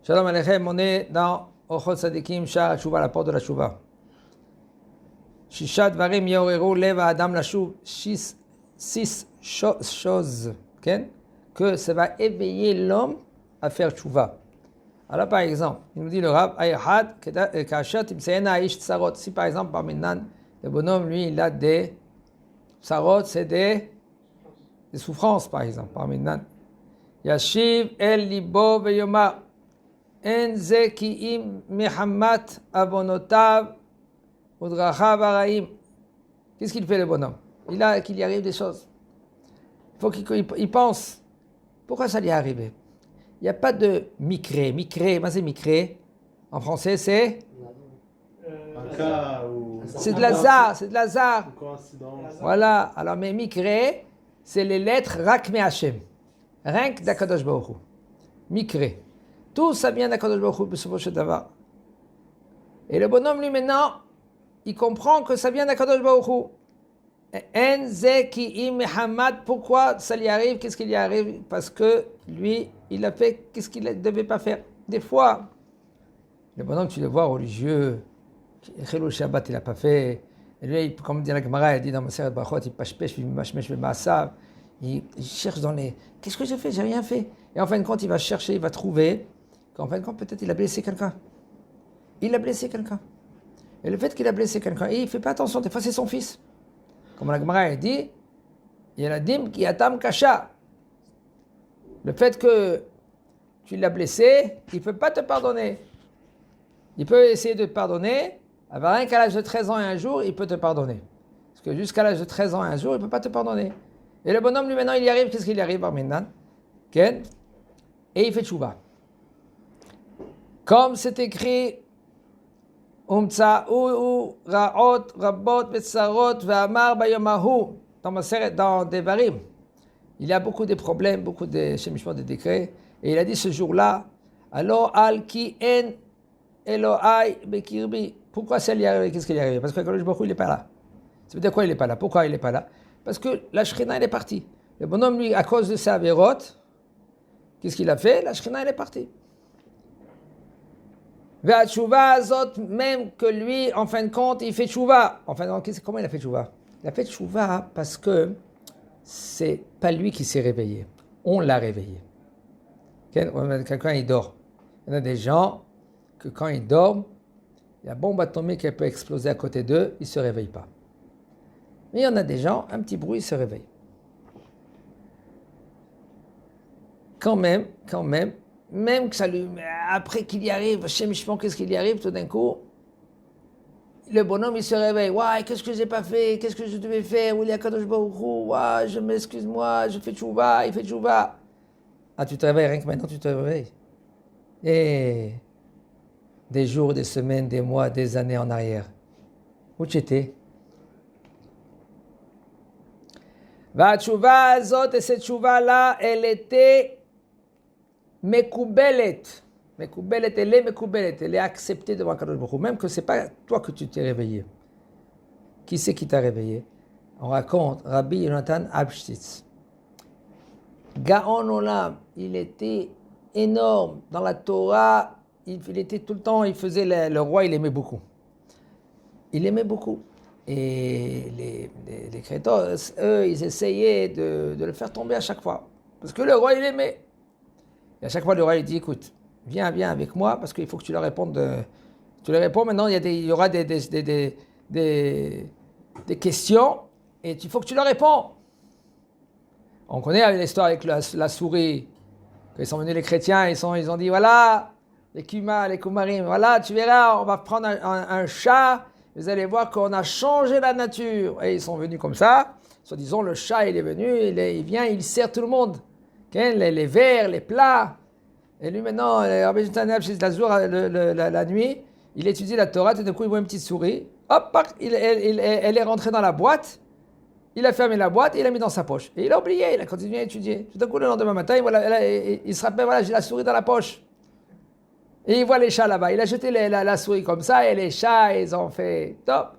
Shalom Aleichem, on est dans Ochot Sadikim, Shah Tshuva, la porte de la Tshuva. Shishat Varim Yoreru Leva Adam Lashuv, six choses que ça va éveiller l'homme à faire Tshuva. Alors par exemple, il nous dit le Rav, Ayahad, Kashat, Imsayena Aish Tsarot. Si par exemple, par Minan, le bonhomme, lui, il a des Tsarot, c'est des souffrances, par exemple, par Minan. Yashiv El Libo Veyoma. En ze ki im mehammat avonotav udrachav araim. Qu'est-ce qu'il fait le bonhomme? Qu'il y arrive des choses. Il faut qu'il pense. Pourquoi ça lui est arrivé? Il n'y a pas de micré. Micré, c'est micré. En français, c'est un cas ou... C'est de l'hasard, c'est de l'hasard. Une coïncidence. Voilà. Alors, mais micré, c'est les lettres rak me Hashem. Rien que d'Akadosh Baruch Hu. Micré. Tout ça vient d'Akadosh Baruch Hu, Besoufosh Davar. Et le bonhomme, lui, maintenant, il comprend que ça vient d'Akadosh Baruch Hu. En ze ki im mehamad. Pourquoi ça lui arrive? Qu'est-ce qui lui arrive? Parce que lui, il a fait qu'est-ce qu'il ne devait pas faire. Des fois, le bonhomme, tu le vois religieux, Chilul Shabbat, il n'a pas fait. Et lui, comme dit la Gemara, il dit dans Maseret Brachot, il pashpesh, il mashmesh, il maasav. Il cherche dans les... Qu'est-ce que j'ai fait? J'ai rien fait. Et en fin de compte, il va chercher, il va trouver qu'en fin de compte, peut-être il a blessé quelqu'un. Il a blessé quelqu'un. Et le fait qu'il a blessé quelqu'un, et il ne fait pas attention, des fois c'est son fils. Comme la Gemara dit, il y a la dim qui atam kasha. Le fait que tu l'as blessé, il ne peut pas te pardonner. Il peut essayer de te pardonner, rien qu'à l'âge de 13 ans et un jour, il peut te pardonner. Parce que jusqu'à l'âge de 13 ans et un jour, il ne peut pas te pardonner. Et le bonhomme, lui, maintenant, il y arrive. Qu'est-ce qu'il y arrive, Barminan? Et il fait tchouva. Comme c'est écrit, Umtsa'u ra'ot rabot betzarot ve'amar bayomahu, dans Devarim. Il y a beaucoup de problèmes, beaucoup de chemishmot, de décrets. Et il a dit ce jour-là, Alo al ki en Elohai bekirbi. Pourquoi ça lui arrive? Qu'est-ce qu'il y arrive? Parce que Kadosh Baruch Hu, il n'est pas là. Ça veut dire quoi il n'est pas là? Pourquoi il n'est pas là? Parce que la Shrina, elle est partie. Le bonhomme, lui, à cause de sa avérote, qu'est-ce qu'il a fait? La Shrina, elle est partie. Ve'at tshuva azot, même que lui, en fin de compte, il fait tshuva. En fin de compte, comment il a fait tshuva? Il a fait tshuva parce que c'est pas lui qui s'est réveillé. On l'a réveillé. Quelqu'un, il dort. Il y en a des gens que quand ils dorment, la bombe atomique, elle peut exploser à côté d'eux, ils ne se réveillent pas. Mais il y en a des gens, un petit bruit, ils se réveillent. Quand même que ça lui... Après qu'il y arrive, chemichement, qu'est-ce qu'il y arrive, tout d'un coup, le bonhomme, il se réveille. Ouais, qu'est-ce que j'ai pas fait? Qu'est-ce que je devais faire? Où il y a Kadosh Baruch Hu? Ouais, je m'excuse-moi, je fais tchouva, il fait tchouva. Ah, tu te réveilles, rien que maintenant, tu te réveilles. Et des jours, des semaines, des mois, des années en arrière. Où tu étais? Va tchouva azot, et cette tchouva-là, elle était mekoubelet. Mekoubelet, elle est mekoubelet. Elle est acceptée devant Kadosh Baruch Hu. Même que ce n'est pas toi que tu t'es réveillé. Qui c'est qui t'a réveillé? On raconte Rabbi Yonatan Abshtitz. Gaon Olam, il était énorme. Dans la Torah, il était tout le temps, il faisait le roi, il aimait beaucoup. Il aimait beaucoup. Et les chrétiens, eux, ils essayaient de le faire tomber à chaque fois. Parce que le roi, il aimait. Et à chaque fois, le roi, il dit, écoute, viens avec moi, parce qu'il faut que tu leur répondes. Tu leur réponds, maintenant, il y aura des questions, et il faut que tu leur réponds. On connaît l'histoire avec la souris. Quand ils sont venus les chrétiens, ils ont dit, voilà, les Kumarim, voilà, tu verras, on va prendre un chat, vous allez voir qu'on a changé la nature. Et ils sont venus comme ça, soi-disant, le chat, il est venu, il vient, il sert tout le monde. Les verres, les plats. Et lui, maintenant, la nuit, il étudie la Torah, tout d'un coup, il voit une petite souris. Hop, elle est rentrée dans la boîte. Il a fermé la boîte et il l'a mis dans sa poche. Et il a oublié, il a continué à étudier. Tout d'un coup, le lendemain matin, il se rappelle, voilà, j'ai la souris dans la poche. Et il voit les chats là-bas. Il a jeté la souris comme ça et les chats, ils ont fait top.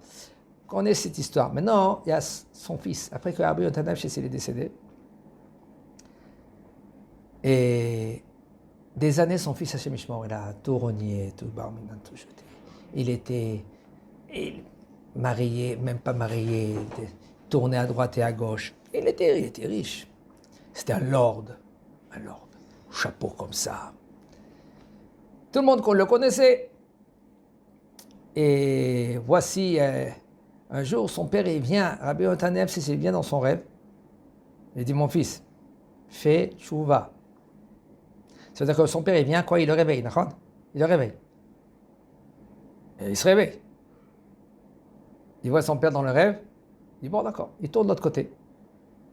On connaît cette histoire. Maintenant, il y a son fils. Après que Rabbi Yonatan Abshtitz est décédé. Et Des années, son fils Hachem Ishmael, il a tout renié, tout barminan, tout jeté. Il était marié, même pas marié, il était tourné à droite et à gauche. Il était riche. C'était un lord, chapeau comme ça. Tout le monde le connaissait. Et voici, un jour, son père, il vient, Rabbi Yotanev, il vient dans son rêve. Il dit, mon fils, fais tchouva. C'est-à-dire que son père, il vient, quoi, il le réveille, d'accord? Il le réveille. Et il se réveille. Il voit son père dans le rêve. Il dit, bon, d'accord. Il tourne de l'autre côté.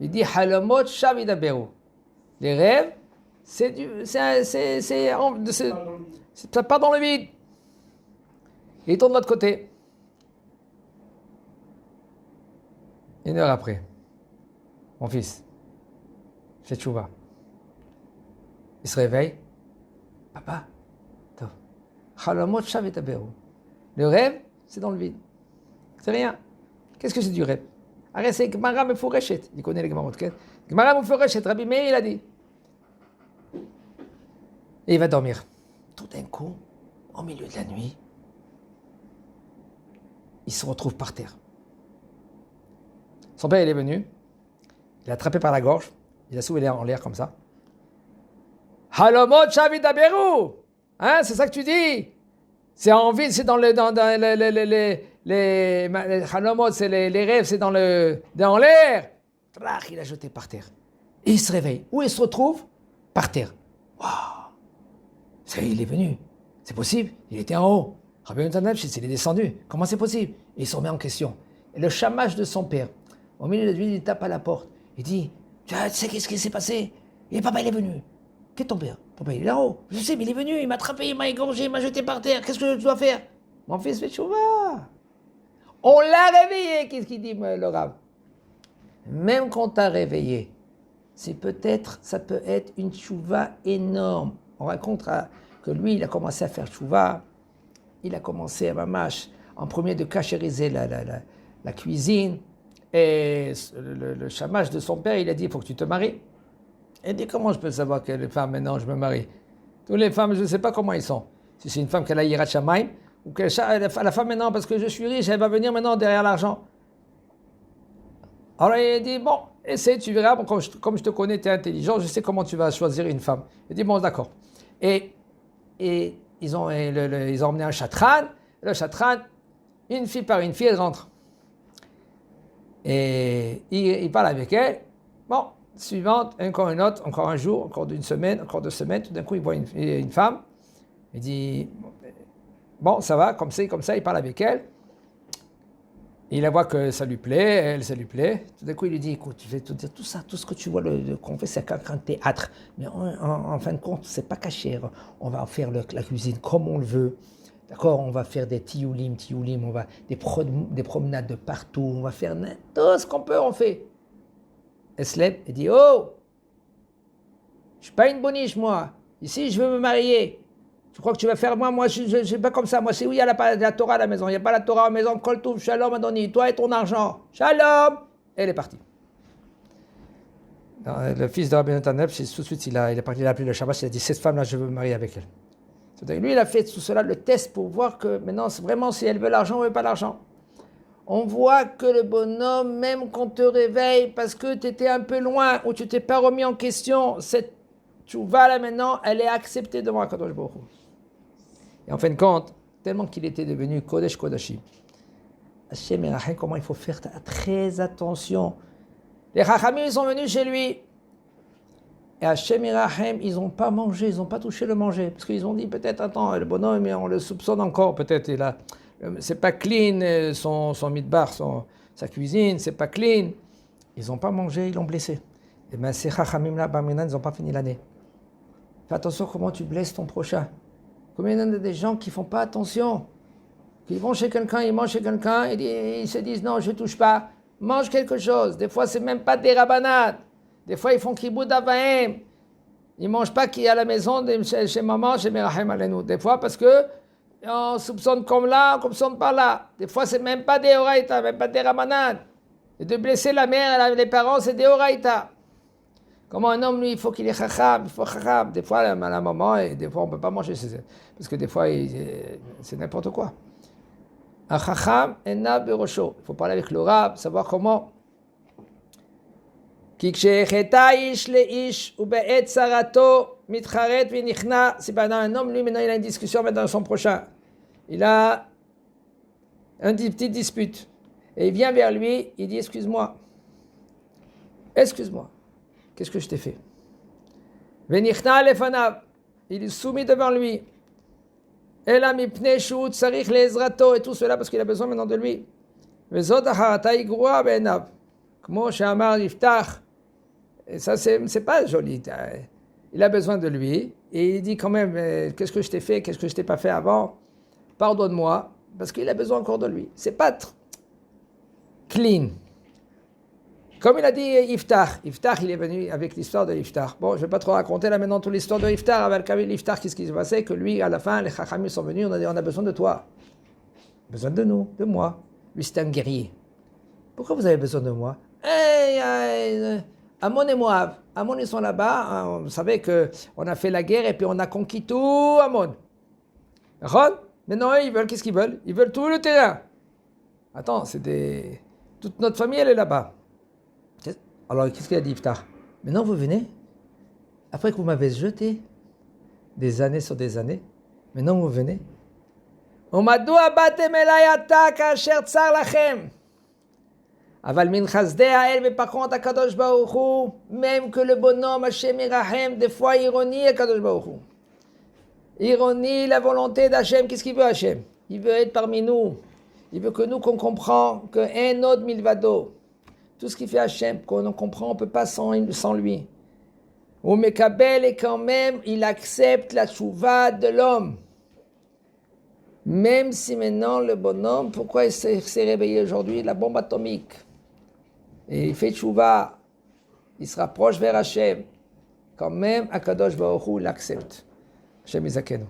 Il dit, halamot shavidaberu. Les rêves, ça part dans le vide. Il tourne de l'autre côté. 1 heure après, mon fils, fais tchouva. Il se réveille. Papa, le rêve, c'est dans le vide. C'est rien. Qu'est-ce que c'est du rêve? Arrête, c'est Gemara Mefureshet. Il connaît les Gemarot. Gemara Mefureshet, Rabbi Meir, il a dit. Et il va dormir. Tout d'un coup, au milieu de la nuit, il se retrouve par terre. Son père, il est venu. Il l'a attrapé par la gorge. Il a soulevé en l'air comme ça. Halomot Shavidaberu. Hein, c'est ça que tu dis? C'est en vide, c'est dans les halomot, c'est les rêves, c'est dans l'air. Il a jeté par terre. Et il se réveille. Où il se retrouve? Par terre. Waouh! Il est venu. C'est possible? Il était en haut. Rabbi Yotanev, il est descendu. Comment c'est possible? Et il se remet en question. Et le chamage de son père, au milieu de la nuit, il tape à la porte. Il dit, tu sais qu'est-ce qui s'est passé? Et papa, il est venu. Qu'est ton père? Ton père, il est là-haut. Je sais, mais il est venu, il m'a attrapé, il m'a égorgé, il m'a jeté par terre. Qu'est-ce que je dois faire? Mon fils fait tchouva. On l'a réveillé, qu'est-ce qu'il dit, le Rav? Même quand t'as réveillé, ça peut être une tchouva énorme. On raconte que lui, il a commencé à faire tchouva. Il a commencé à mamash, en premier de cachériser la cuisine. Et le chamage de son père, il a dit, il faut que tu te maries. Il dit, comment je peux savoir quelle femme maintenant je me marie? Toutes les femmes, je ne sais pas comment ils sont. Si c'est une femme qui a la yirat shamayim, ou la femme maintenant, parce que je suis riche, elle va venir maintenant derrière l'argent. Alors il dit, bon, essaye, tu verras, bon, comme je te connais, tu es intelligent, je sais comment tu vas choisir une femme. Il dit, bon, d'accord. Et ils ont emmené un chatran. Le chatran, une fille par une fille, elle rentre. Et il parle avec elle. Bon, suivante, encore une autre, encore un jour, encore une semaine, encore 2 semaines. Tout d'un coup, il voit une femme. Il dit, bon, ça va, comme ça, il parle avec elle. Il la voit que ça lui plaît, elle, ça lui plaît. Tout d'un coup, il lui dit, écoute, tu vais tout dire tout ça, tout ce que tu vois qu'on fait, c'est qu'un théâtre. Mais en fin de compte, c'est pas caché. On va faire la cuisine comme on le veut. D'accord, on va faire des tioulim, on va des promenades de partout, on va faire tout ce qu'on peut, on fait. Elle se lève et dit, oh, je suis pas une boniche, moi. Ici, je veux me marier. Tu crois que tu vas faire moi je suis pas comme ça. Moi, c'est où il y a la Torah à la maison. Il n'y a pas la Torah à la maison. Kol Touv, Shalom, Adoni, toi et ton argent. Shalom. Et elle est partie. Le fils de Rabbi Yotanev, tout de suite, il a appelé le Shabbat, il a dit, cette femme-là, je veux me marier avec elle. Lui, il a fait tout cela, le test pour voir que maintenant, vraiment, si elle veut l'argent ou elle veut pas l'argent. On voit que le bonhomme, même quand te réveille parce que tu étais un peu loin ou tu t'es pas remis en question, cette tchouva là maintenant, elle est acceptée devant Akadosh Baruch Hu. Et en fin de compte, tellement qu'il était devenu Kodesh Kodashim. Hashem et comment il faut faire très attention. Les Chachamim, ils sont venus chez lui. Et Hashem et Rahem, ils n'ont pas mangé, ils n'ont pas touché le manger. Parce qu'ils ont dit, peut-être, attends, le bonhomme, on le soupçonne encore, peut-être, c'est pas clean, son midbar, sa cuisine, c'est pas clean. Ils n'ont pas mangé, ils l'ont blessé. Et bien, ces Chachamim là, ils n'ont pas fini l'année. Fais attention comment tu blesses ton prochain. Combien il y a des gens qui ne font pas attention, qui vont chez quelqu'un, ils mangent chez quelqu'un, et ils se disent, non, je ne touche pas, mange quelque chose. Des fois, c'est même pas des rabanades. Des fois, ils font kiboud avaim. Ils ne mangent pas qui est à la maison, chez maman, chez Merahem Alenu. Des fois, parce que on soupçonne comme là, on soupçonne par là. Des fois, c'est même pas des oraïta, même pas des rabanades. Et de blesser la mère et les parents, c'est des oraïta. Comment un homme, lui, il faut qu'il est chacham, il faut chacham. Des fois, à la maman, et des fois, on ne peut pas manger, parce que des fois, c'est n'importe quoi. Un chacham ena berosho. Il faut parler avec le rab, savoir comment. כי כשהחטא איש לאיש ובעת צרתו מתחרט ונכנע, c'est pas un homme, lui, maintenant, il a une discussion avec son prochain. Il a une petite dispute. Et il vient vers lui, il dit, excuse-moi. Excuse-moi. Qu'est-ce que je t'ai fait? Venichna lefanav. Il est soumis devant lui. Ela mipnei shu tzarich le'ezrato. Et tout cela parce qu'il a besoin maintenant de lui. Vezot acharata igrua be'enav. Kmo she'amar Yiftach. Et ça, c'est pas joli. Il a besoin de lui. Et il dit quand même, qu'est-ce que je t'ai fait? Qu'est-ce que je t'ai pas fait avant? Pardonne-moi. Parce qu'il a besoin encore de lui. C'est pas clean. Comme il a dit Yiftach, il est venu avec l'histoire de Yiftach. Bon, je ne vais pas trop raconter là maintenant toute l'histoire de Yiftach. Avec Yiftach, qu'est-ce qui s'est passé? Que lui, à la fin, les Chachamim sont venus, on a dit, on a besoin de toi. Besoin de nous, de moi. Lui, c'est un guerrier. Pourquoi vous avez besoin de moi? Amon et Moab. Amon, ils sont là-bas. Vous savez qu'on a fait la guerre et puis on a conquis tout Amon. D'accord? Maintenant, eux, ils veulent, qu'est-ce qu'ils veulent? Ils veulent tout le terrain. Attends, toute notre famille, elle est là-bas. Alors, qu'est-ce qu'il a dit, Yiftach? Maintenant, vous venez, après que vous m'avez jeté des années sur des années, maintenant, vous venez. Aval min chazdei ha'el, mais par contre, HaKadosh Baruch Hu, même que le bonhomme Hashem Irachem, des fois, ironie HaKadosh Baruch Hu. Ironie, la volonté d'Hachem, qu'est-ce qu'il veut Hachem? Il veut être parmi nous. Il veut que nous, qu'on comprend qu'un autre milvado. Tout ce qu'il fait Hachem, qu'on comprend, on ne peut pas sans lui. Ou Mekabel, et quand même, il accepte la tchouva de l'homme. Même si maintenant, le bonhomme, pourquoi il s'est réveillé aujourd'hui? La bombe atomique. Et il fait tchouva. Il se rapproche vers Hachem. Quand même, Akadosh Baruch Hu l'accepte. Hachem Izakenu.